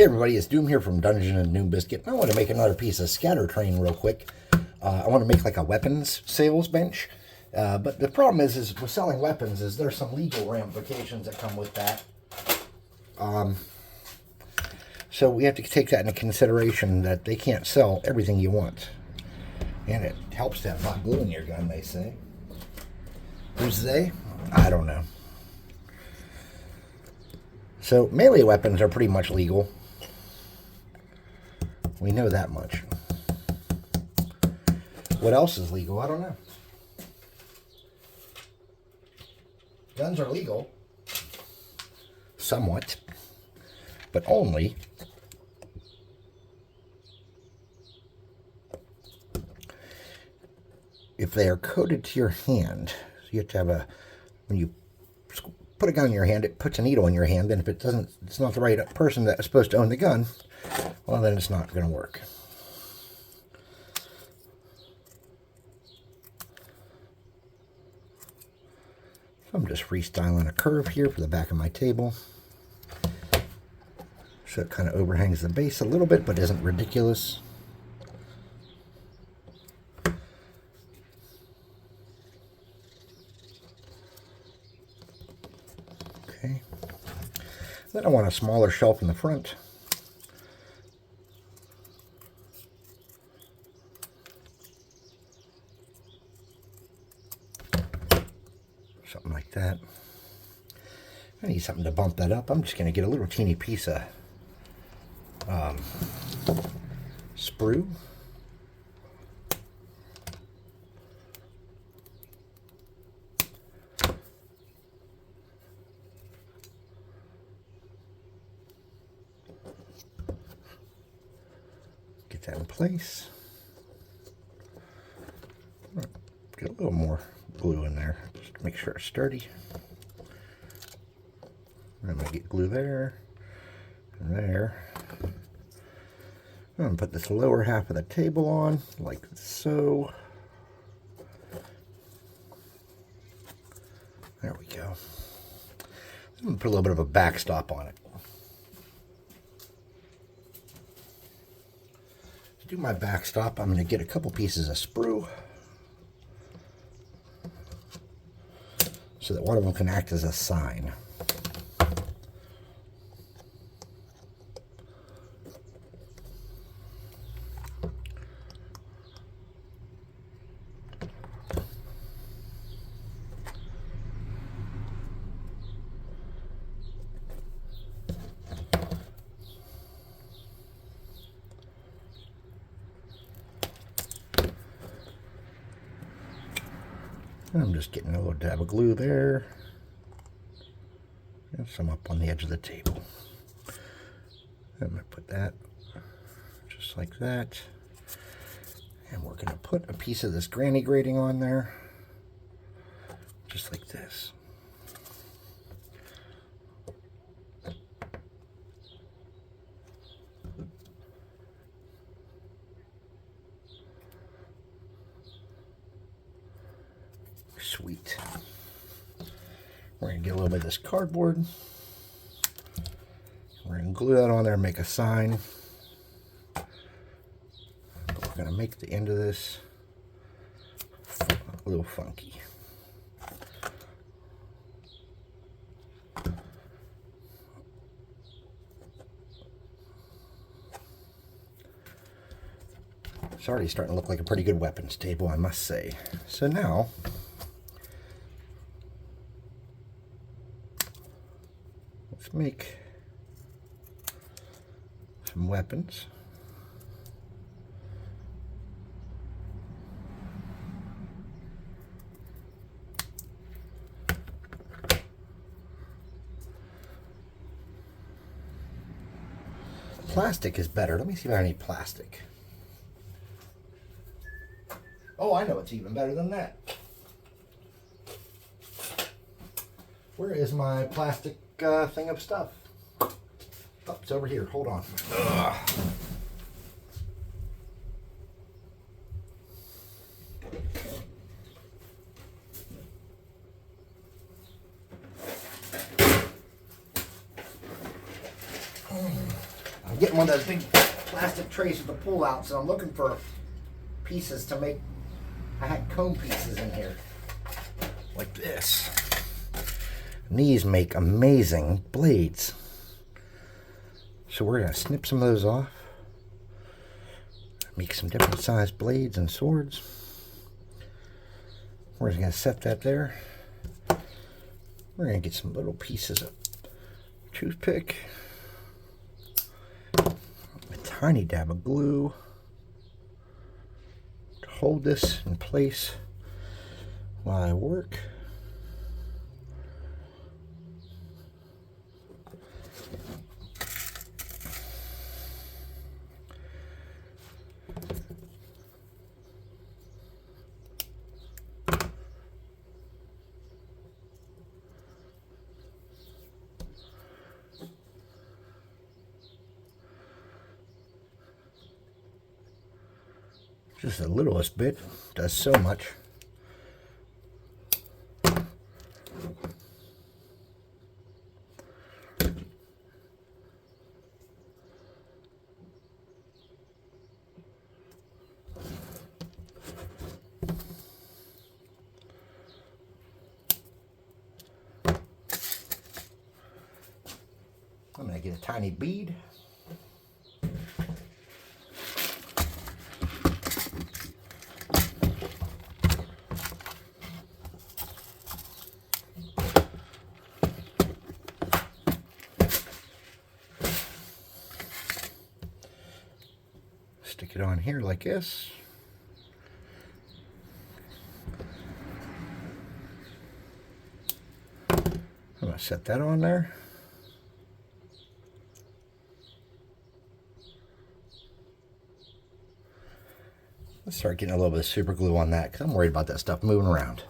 Hey everybody, it's Doom here from Dungeon and Noon Biscuit. I want to make another piece of scatter train real quick. I want to make like a weapons sales bench. But the problem is with selling weapons is there's some legal ramifications that come with that. So we have to take that into consideration that they can't sell everything you want. And it helps to have hot glue in your gun, they say. Who's they? I don't know. So melee weapons are pretty much legal. We know that much. What else is legal? I don't know. Guns are legal. Somewhat. But only if they are coded to your hand. So you have to have when you put a gun in your hand, it puts a needle in your hand, and if it's not the right person that is supposed to own the gun, well, then it's not going to work. So I'm just freestyling a curve here for the back of my table. So it kind of overhangs the base a little bit, but isn't ridiculous. Okay. Then I want a smaller shelf in the front. Something like that. I need something to bump that up. I'm just going to get a little teeny piece of sprue. Get that in place. Get a little more glue in there just to make sure it's sturdy. I'm going to get glue there and there. I'm going to put this lower half of the table on like so. There we go. I'm going to put a little bit of a backstop on it. To do my backstop, I'm going to get a couple pieces of sprue so that one of them can act as a sign. I'm just getting a little dab of glue there. And some up on the edge of the table. I'm going to put that just like that. And we're going to put a piece of this granny grating on there. Just like this. Sweet. We're going to get a little bit of this cardboard. We're going to glue that on there and make a sign. But we're going to make the end of this a little funky. It's already starting to look like a pretty good weapons table, I must say. So now, let's make some weapons. Plastic is better. Let me see if I have any plastic. Oh, I know it's even better than that. Where is my plastic thing of stuff? Oh, it's over here. Hold on. Ugh. getting one of those big plastic trays with the pull out, so I'm looking for pieces to make. I had comb pieces in here, like this. And these make amazing blades. So we're gonna snip some of those off, make some different sized blades and swords. We're just gonna set that there. We're gonna get some little pieces of toothpick, a tiny dab of glue to hold this in place while I work. Just the littlest bit does so much. I'm going to get a tiny bead. Stick it on here like this. I'm going to set that on there. Let's start getting a little bit of super glue on that because I'm worried about that stuff moving around.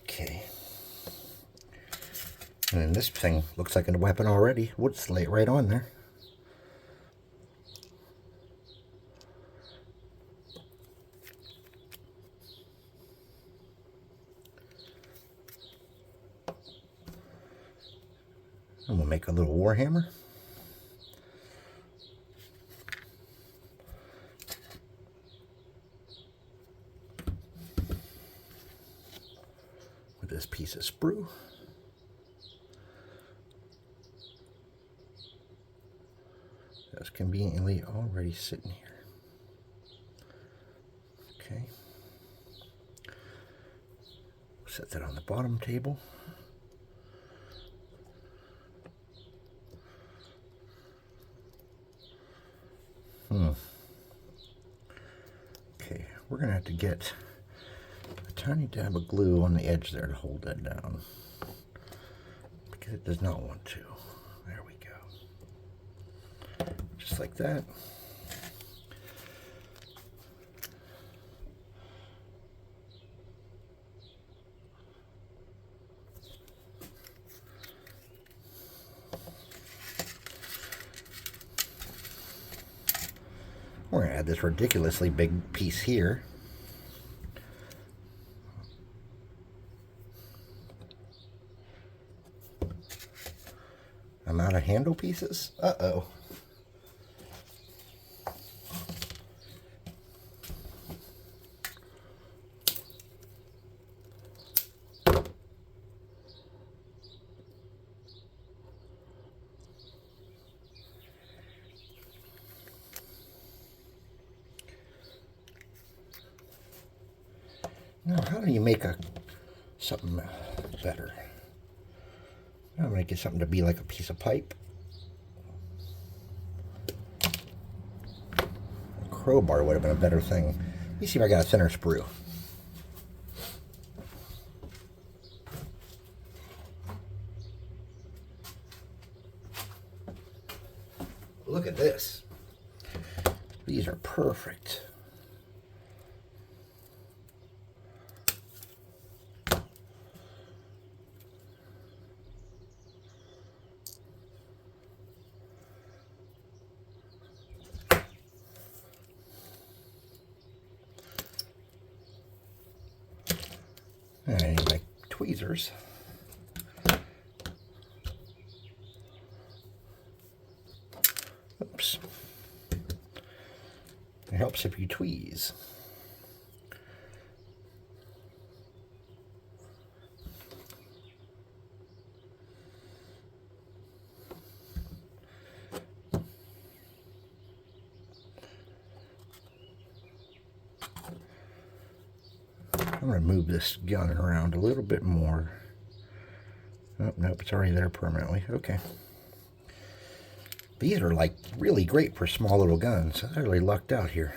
Okay. And then this thing looks like a weapon already. Wood slate right on there. And we'll make a little warhammer. With this piece of sprue. That's conveniently already sitting here. Okay. Set that on the bottom table. Okay, we're gonna have to get a tiny dab of glue on the edge there to hold that down because it does not want to. There we go. Just like that. We're going to add this ridiculously big piece here. I'm out of handle pieces. Uh-oh. Now, how do you make something better? Now I'm going to get something to be like a piece of pipe. A crowbar would have been a better thing. Let me see if I got a thinner sprue. Look at this. These are perfect. And I need my tweezers. Oops. It helps if you tweeze. I'm going to move this gun around a little bit more. Oh, nope, it's already there permanently. Okay. These are like really great for small little guns. I really lucked out here.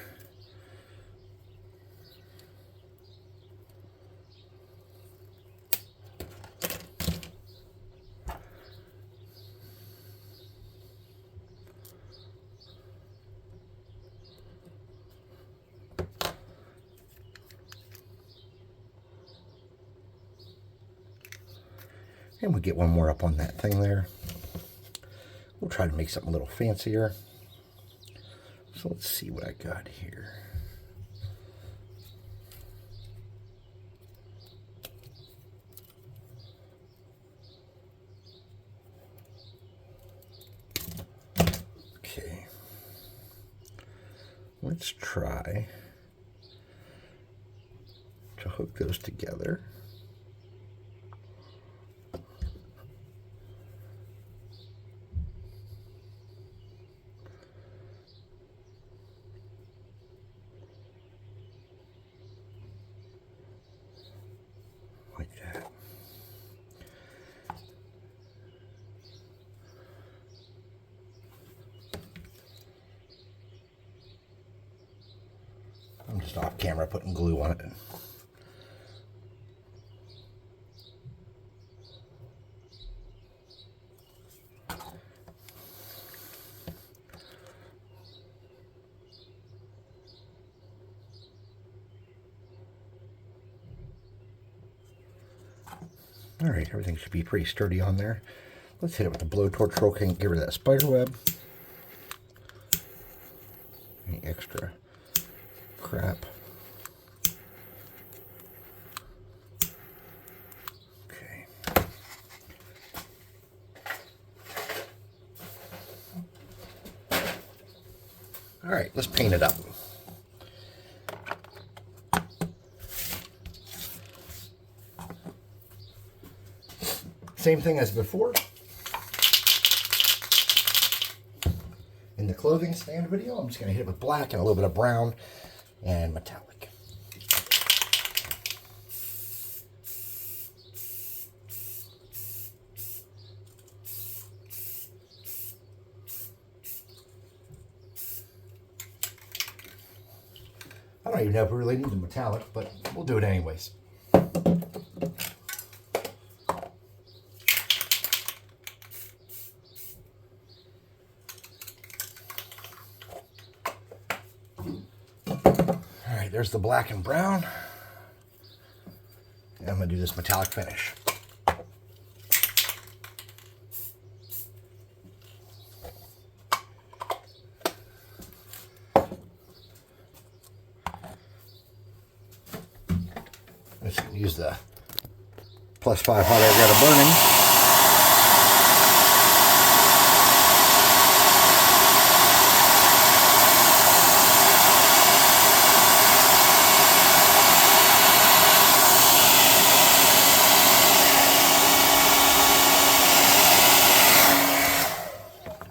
And we'll get one more up on that thing there. We'll try to make something a little fancier. So let's see what I got here. Okay. Let's try to hook those together. Like that. I'm just off camera putting glue on it. All right, everything should be pretty sturdy on there. Let's hit it with the blowtorch real quick and get rid of that spider web. Any extra crap. Okay. All right, let's paint it up. Same thing as before. In the clothing stand video, I'm just going to hit it with black and a little bit of brown and metallic. I don't even know if we really need the metallic, but we'll do it anyways. Alright, there's the black and brown. And I'm going to do this metallic finish. I'm just going to use the +5 hot air gun burning.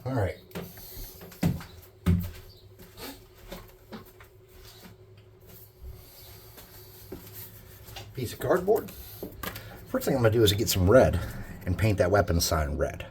All right. Piece of cardboard. First thing I'm going to do is get some red and paint that weapon sign red.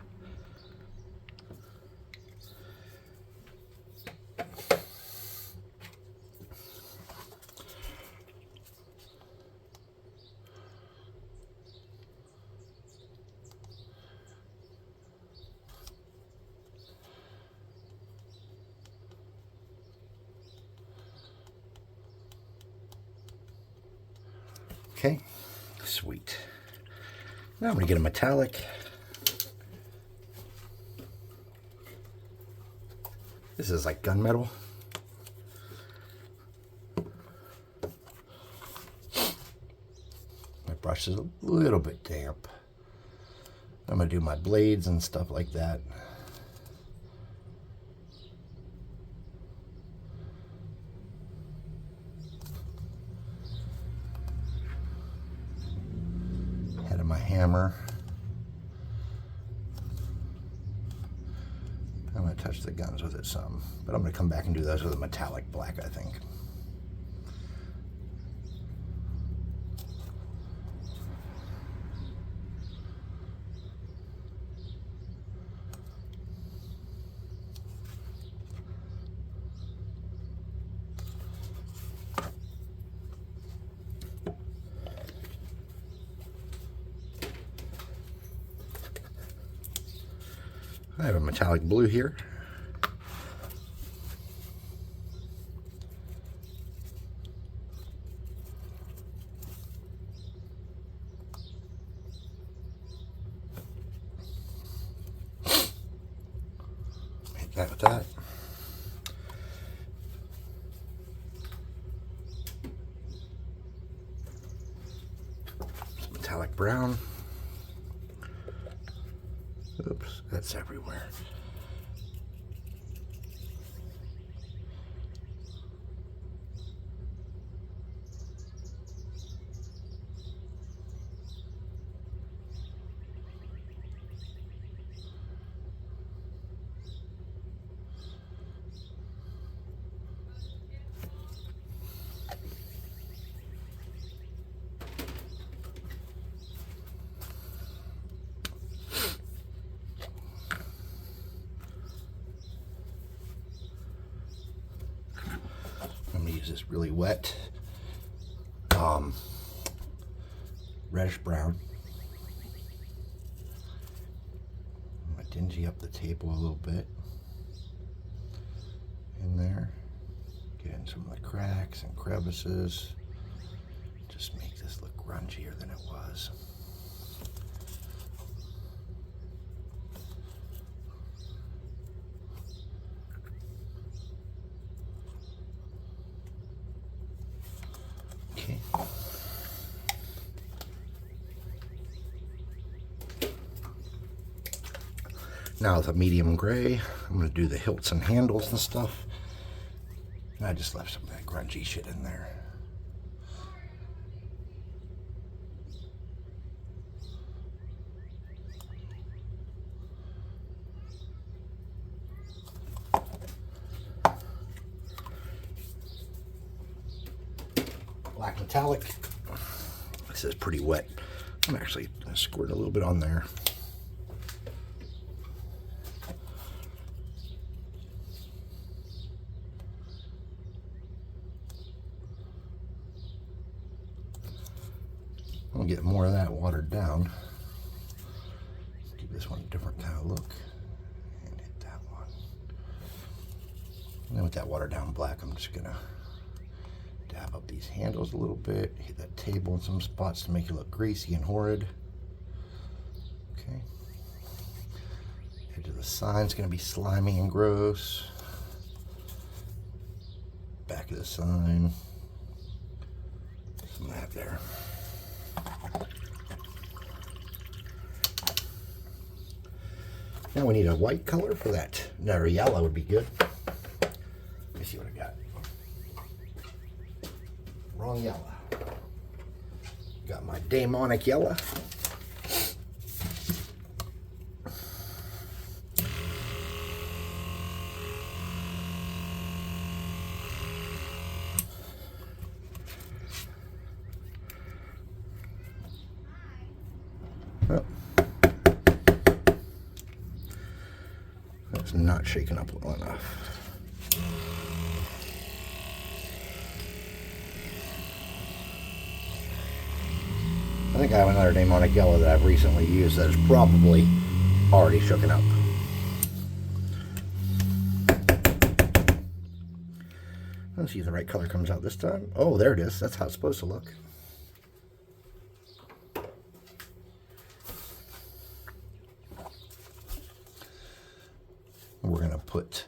Okay, sweet. Now I'm going to get a metallic. This is like gunmetal. My brush brush is a little bit damp. I'm going to do my blades and stuff like that. Head of my hammer. I'm going to touch the guns with it some, but I'm going to come back and do those with a metallic black, I think. I have a metallic blue here. Make that with that. Some metallic brown. Oops, that's everywhere. I'm going to use this really wet reddish brown. I'm going to dingy up the table a little bit in there. Get in some of the cracks and crevices. Just make this look grungier than it was. Okay. Now with a medium gray, I'm going to do the hilts and handles and stuff. And I just left some of that grungy shit in there. Black metallic. This is pretty wet. I'm actually going to squirt a little bit on there. I'll get more of that watered down. Give this one a different kind of look. And hit that one. And then with that watered down black, I'm just going to dab up these handles a little bit. Hit that table in some spots to make it look greasy and horrid. Okay. Edge of the sign's going to be slimy and gross. Back of the sign. Some of that there. Now we need a white color for that. No, yellow would be good. Let me see what I got. Wrong yellow. Got my demonic yellow. Oh. That's not shaken up well enough. I think I have another demonic yellow that I've recently used that is probably already shooken up. Let's see if the right color comes out this time. Oh, there it is. That's how it's supposed to look. We're going to put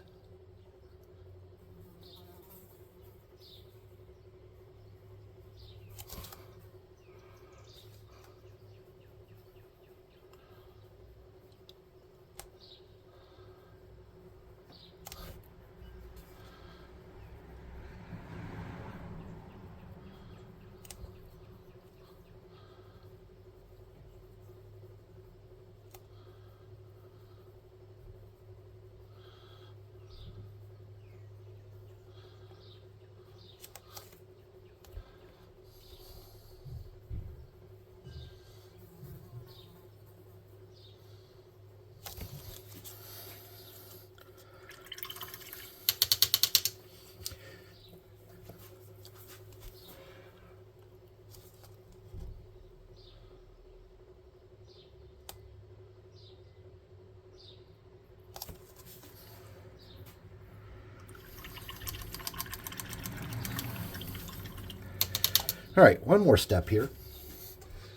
All right, one more step here.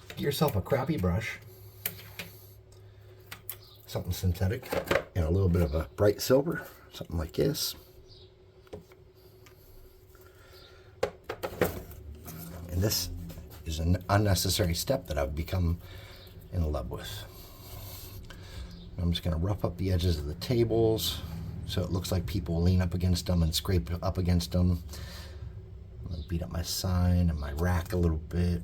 Get yourself a crappy brush, something synthetic, and a little bit of a bright silver, something like this. And this is an unnecessary step that I've become in love with. I'm just going to rough up the edges of the tables so it looks like people lean up against them and scrape up against them. I'm going to beat up my sign and my rack a little bit.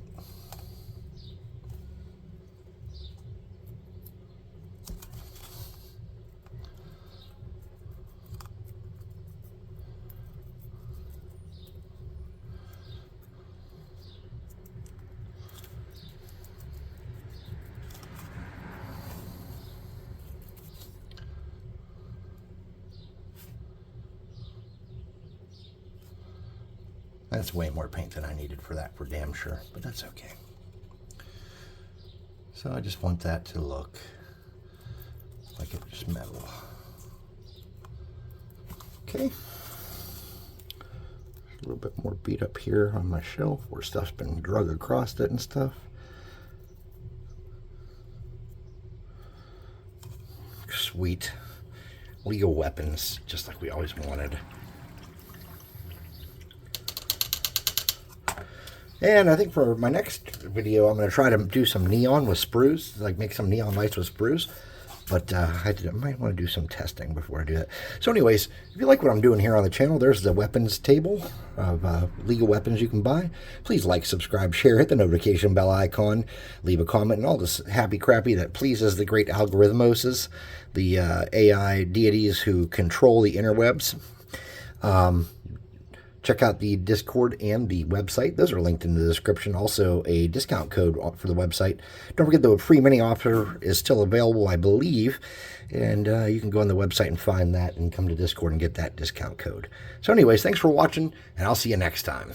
That's way more paint than I needed for that, for damn sure, but that's okay. So I just want that to look like it was metal. Okay. A little bit more beat up here on my shelf where stuff's been drug across it and stuff. Sweet. Lego weapons, just like we always wanted. And I think for my next video, I'm going to try to do some neon with sprues, like make some neon lights with sprues. But I might want to do some testing before I do that. So anyways, if you like what I'm doing here on the channel, there's the weapons table of Lego weapons you can buy. Please like, subscribe, share, hit the notification bell icon, leave a comment, and all this happy crappy that pleases the great algorithmoses, the AI deities who control the interwebs. Check out the Discord and the website. Those are linked in the description. Also, a discount code for the website. Don't forget the free mini offer is still available, I believe. And you can go on the website and find that and come to Discord and get that discount code. So anyways, thanks for watching, and I'll see you next time.